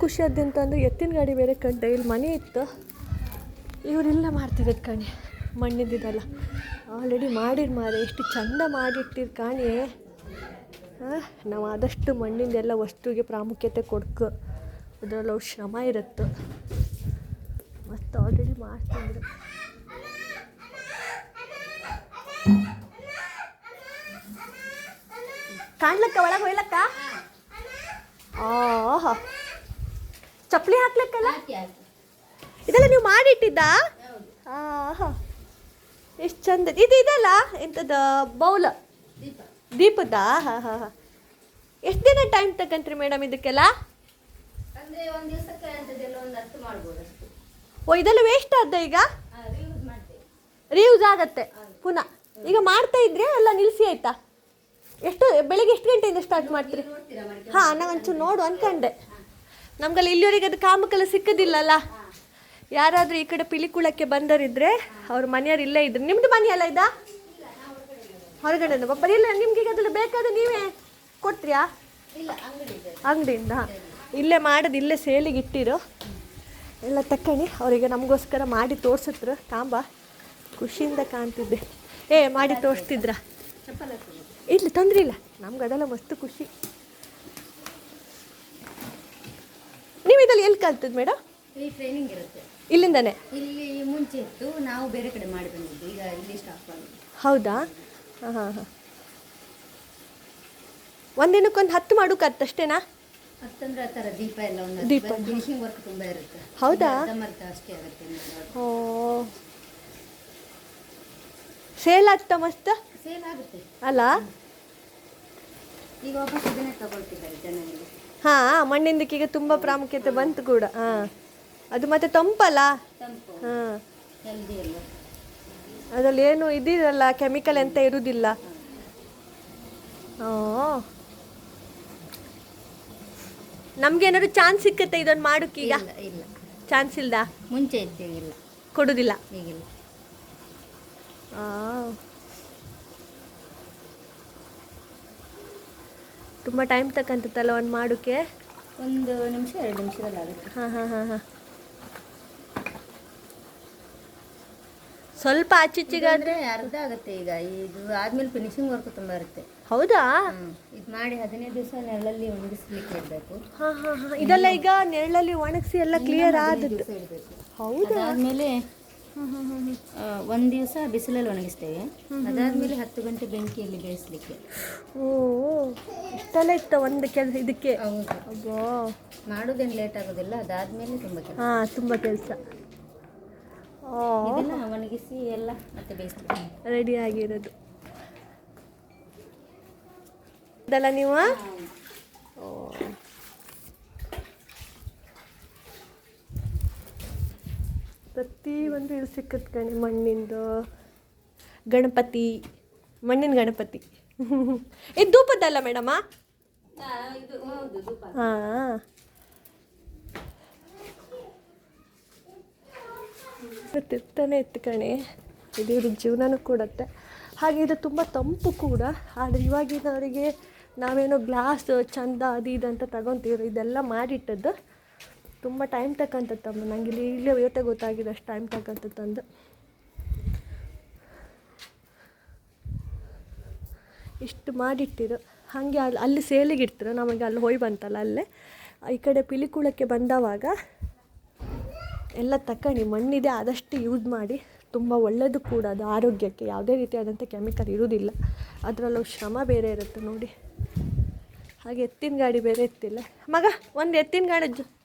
ಖುಷಿ ಆದಂತಂದ್ರೆ ಎತ್ತಿನ ಗಾಡಿ ಬೇರೆ ಕಂಡೆ ಇಲ್ಲಿ ಮನೆ ಇತ್ತು, ಇವರೆಲ್ಲ ಮಾಡ್ತಿರೋದು ಕಣೆ ಮಣ್ಣಿದ್ದಲ್ಲ ಆಲ್ರೆಡಿ ಮಾಡಿರ್ ಮಾರೆ, ಎಷ್ಟು ಚಂದ ಮಾಡಿಟ್ಟಿರ್ ಕಾಣಿ. ನಾವು ಆದಷ್ಟು ಮಣ್ಣಿಂದೆಲ್ಲ ವಸ್ತುವಿಗೆ ಪ್ರಾಮುಖ್ಯತೆ ಕೊಡ್ಕು, ಅದರಲ್ಲಿ ಅವ್ರ ಶ್ರಮ ಇರುತ್ತೆ. ಮತ್ತು ಆಲ್ರೆಡಿ ಮಾಡ್ತಿದ್ರು. ಕಾಣ್ಲಕ್ಕ ಒಳಗೆ ಹೋಯ್ಲಕ್ಕ? ಆಹಾ, ಚಪ್ಪಲಿ ಹಾಕ್ಲಕ್ಕಲ್ಲ ಇದೆಲ್ಲ ನೀವು ಮಾಡಿಟ್ಟಿದ್ದ? ಆಹಾ, ಎಷ್ಟು ಚಂದ ಇದು. ಇದಲ್ಲ ಎಂಥದ್ದು ಬೌಲ್ ದೀಪದ? ಹಾಂ ಹಾಂ ಹಾಂ. ಎಷ್ಟು ದಿನ ಟೈಮ್ ತಗೊಂತ್ರಿ ಮೇಡಮ್ ಇದಕ್ಕೆಲ್ಲ? ಓ, ಇದೆಲ್ಲ ವೇಸ್ಟ್ ಆದ ಈಗ? ರೀಯೂಸ್ ಆಗತ್ತೆ ಪುನಃ. ಈಗ ಮಾಡ್ತಾ ಇದ್ರೆ ಎಲ್ಲ ನಿಲ್ಲಿಸಿ ಆಯ್ತಾ? ಎಷ್ಟು ಬೆಳಿಗ್ಗೆ ಎಷ್ಟು ಗಂಟೆಯಿಂದ ಸ್ಟಾರ್ಟ್ ಮಾಡ್ತೀರಿ? ಹಾಂ, ನಾನು ಒಂಚೂರು ನೋಡು ಅಂದ್ಕೊಂಡೆ. ನಮ್ಗಲ್ಲಿ ಇಲ್ಲಿವರೆಗೆ ಅದು ಕಾಮಕ್ಕೆಲ್ಲ ಸಿಕ್ಕೋದಿಲ್ಲಲ್ಲ. ಯಾರಾದರೂ ಈ ಕಡೆ ಪಿಲಿಕುಳಕ್ಕೆ ಬಂದರಿದ್ರೆ ಅವ್ರ ಮನೆಯವ್ರು ಇಲ್ಲೇ ಇದ್ರು. ನಿಮ್ಮದು ಮನೆ ಎಲ್ಲ ಇದಾ? ಹೊರಗಡೆ ಬರೀ ಇಲ್ಲ. ನಿಮ್ಗೆ ಈಗ ಅದ್ರಲ್ಲಿ ಬೇಕಾದ್ರೆ ನೀವೇ ಕೊಡ್ತೀರಾ? ಅಂಗಡಿಯಿಂದ? ಇಲ್ಲೇ ಮಾಡೋದು, ಇಲ್ಲೇ ಸೇಲಿಗೆ ಇಟ್ಟಿರು ಎಲ್ಲ ತಕ್ಕಣಿ. ಅವರಿಗೆ ನಮಗೋಸ್ಕರ ಮಾಡಿ ತೋರಿಸಿದ್ರು. ತಾಂಬ ಖುಷಿಯಿಂದ ಕಾಣ್ತಿದ್ದೆ. ಮಾಡಿ ತೋರಿಸ್ತಿದ್ರ? ಇಲ್ಲ ತೊಂದರೆ ಇಲ್ಲ, ನಮ್ಗೆ ಅದೆಲ್ಲ ಮಸ್ತ್ ಖುಷಿ. ನೀವು ಇದರಲ್ಲಿ ಎಲ್ಲಿ ಕಲ್ತದ್ದು ಮೇಡಮ್? ಇಲ್ಲಿ ಟ್ರೈನಿಂಗ್ ಇರುತ್ತೆ ಇಲ್ಲಿಂದಾನೆ? ಇಲ್ಲಿ ಮುಂಚೆ ಇತ್ತು, ನಾವು ಬೇರೆ ಕಡೆ ಮಾಡಿ ಬಂದಿದ್ದು, ಈಗ ಇಲ್ಲಿ ಸ್ಟಾಪ್ ಆಗಿದೆ. ಹೌದಾ? ಹಾಂ ಹಾಂ ಹಾಂ. ಒಂದಿನಕ್ಕೊಂದು 10 ಮಾಡೋಕ್ಕತ್ತಷ್ಟೇನಾ? 10 ಅಂದ್ರೆ ಆ ಥರ ದೀಪ ಎಲ್ಲ ಒಂದು ದೀಪ ಫಿನಿಶಿಂಗ್ ವರ್ಕ್ ತುಂಬ ಇರುತ್ತೆ. ಹೌದಾ? ಅಷ್ಟೇ ಆಗುತ್ತೆ. ಓ, ಸೇಲ್ ಆಗ್ತಾ ಮಸ್ತ್? ಸೇಲ್ ಆಗುತ್ತೆ ಅಲ್ಲ? ಈಗ ವಾಪಸ್ ಇದನ್ನೇ ತಗೊಳ್ತಿದ್ದಾರೆ ಜನರಿಗೆ. ಹಾಂ, ಮಣ್ಣಿಂದಕ್ಕೀಗ ತುಂಬ ಪ್ರಾಮುಖ್ಯತೆ ಬಂತು ಕೂಡ. ಹಾಂ, ಅದು ಮತ್ತೆ ತಂಪಲ್ಲ? ತಂಪು, ಹಾಂ, ಹೆಲ್ದಿ ಅಲ್ವಾ? ಅದರಲ್ಲಿ ಏನು ಇದಿರಲ್ಲ, ಕೆಮಿಕಲ್ ಎಂತ ಇರುವುದಿಲ್ಲ. ನಮ್ಗೇನಾದ್ರು ಚಾನ್ಸ್ ಸಿಕ್ಕತ್ತೆ ಇದೊಂದು ಮಾಡೋಕ್ಕೀಗ? ಇಲ್ಲ, ಚಾನ್ಸ್ ಇಲ್ದಾ? ಮುಂಚೆ ಇತ್ತು, ಈಗಿಲ್ಲ. ಕೊಡುದಿಲ್ಲ? ಈಗಿಲ್ಲ. ತುಂಬ ಟೈಮ್ ತಕ್ಕಂತಲ್ಲ ಒಂದು ಮಾಡೋಕ್ಕೆ? 1 ನಿಮಿಷ 2 ನಿಮಿಷದಲ್ಲಿ ಆಗುತ್ತೆ. ಹಾಂ ಹಾಂ ಹಾಂ ಹಾಂ. ಸ್ವಲ್ಪ ಆಚೀಚೆಗಾದ್ರೆ ಅರ್ಧ ಆಗುತ್ತೆ. ಈಗ ಇದು ಆದ್ಮೇಲೆ ಫಿನಿಶಿಂಗ್ ವರ್ಕ್ ತುಂಬ ಇರುತ್ತೆ. ಹೌದಾ? ಇದು ಮಾಡಿ 15 ದಿವಸ ನೆರಳಲ್ಲಿ ಒಣಗಿಸ್ಲಿಕ್ಕೆ ಇಡಬೇಕು. ಹಾಂ ಹಾಂ ಹಾಂ. ಇದೆಲ್ಲ ಈಗ ನೆರಳಲ್ಲಿ ಒಣಗಿಸಿ ಎಲ್ಲ ಕ್ಲಿಯರ್ ಆದದ್ದು? ಹೌದಾ? ಅದಾದಮೇಲೆ 1 ದಿವಸ ಬಿಸಿಲಲ್ಲಿ ಒಣಗಿಸ್ತೇವೆ. ಅದಾದಮೇಲೆ 10 ಗಂಟೆ ಬೆಂಕಿಯಲ್ಲಿ ಬೇಯಿಸ್ಲಿಕ್ಕೆ. ಓ, ಇಷ್ಟೆಲ್ಲ ಇತ್ತು ಒಂದು ಕೆಲಸ ಇದಕ್ಕೆ? ಹೌದು. ಅಬ್ಬಾ, ಮಾಡೋದೇನು ಲೇಟ್ ಆಗೋದಿಲ್ಲ. ಅದಾದಮೇಲೆ ತುಂಬ ಕೆಲಸ. ಹಾಂ, ತುಂಬ ಕೆಲಸ. ಇದನ್ನ ಒಣಗಿಸಿ ಎಲ್ಲ ಮತ್ತೆ ಬೇಯಿಸ್ತೀವಿ. ರೆಡಿ ಆಗಿರೋದು ಅದಲ್ಲ ನೀವು? ಪ್ರತಿಯೊಂದು ಇದು ಸಿಕ್ಕತ್ ಕಣೆ ಮಣ್ಣಿಂದು. ಗಣಪತಿ, ಮಣ್ಣಿನ ಗಣಪತಿ. ಇದು ಧೂಪದ್ದಲ್ಲ ಮೇಡಮ್ಮ? ಹಾಂ, ತಿರ್ತಾನೆ ಇತ್ತು ಕಣೆ. ಇದು ಇವ್ರಿಗೆ ಜೀವನನೂ ಕೊಡುತ್ತೆ. ಹಾಗೆ ಇದು ತುಂಬ ತಂಪು ಕೂಡ. ಆದರೆ ಇವಾಗಿನವರಿಗೆ ನಾವೇನೋ ಗ್ಲಾಸ್ ಚಂದ ಅದು ಇದು ಅಂತ ತಗೊತೀವಿ. ಇದೆಲ್ಲ ಮಾಡಿಟ್ಟದ್ದು ತುಂಬ ಟೈಮ್ ತಕ್ಕಂತಮ್ಮ. ನನಗೆ ಇಲ್ಲೇ ಇವತ್ತೇ ಗೊತ್ತಾಗಿದೆ ಅಷ್ಟು ಟೈಮ್ ತಕ್ಕಂತಂದು. ಇಷ್ಟು ಮಾಡಿಟ್ಟಿರು. ಹಾಗೆ ಅಲ್ಲಿ ಸೇಲಿಗೆ ಇಡ್ತಾರೆ. ನಮಗೆ ಅಲ್ಲಿ ಹೋಗಿ ಬಂತಲ್ಲ, ಅಲ್ಲೇ ಈ ಕಡೆ ಪಿಲಿಕುಳಕ್ಕೆ ಬಂದವಾಗ ಎಲ್ಲ ತಕ್ಕಣಿ ಮಣ್ಣಿದೆ ಆದಷ್ಟು ಯೂಸ್ ಮಾಡಿ. ತುಂಬ ಒಳ್ಳೆಯದು ಕೂಡ ಅದು ಆರೋಗ್ಯಕ್ಕೆ. ಯಾವುದೇ ರೀತಿಯಾದಂಥ ಕೆಮಿಕಲ್ ಇರೋದಿಲ್ಲ. ಅದರಲ್ಲೂ ಶ್ರಮ ಬೇರೆ ಇರುತ್ತೆ ನೋಡಿ. ಹಾಗೆ ಎತ್ತಿನ ಗಾಡಿ ಬೇರೆ ಇತ್ತಿಲ್ಲ ಮಗ. ಒಂದು ಎತ್ತಿನ ಗಾಡಿ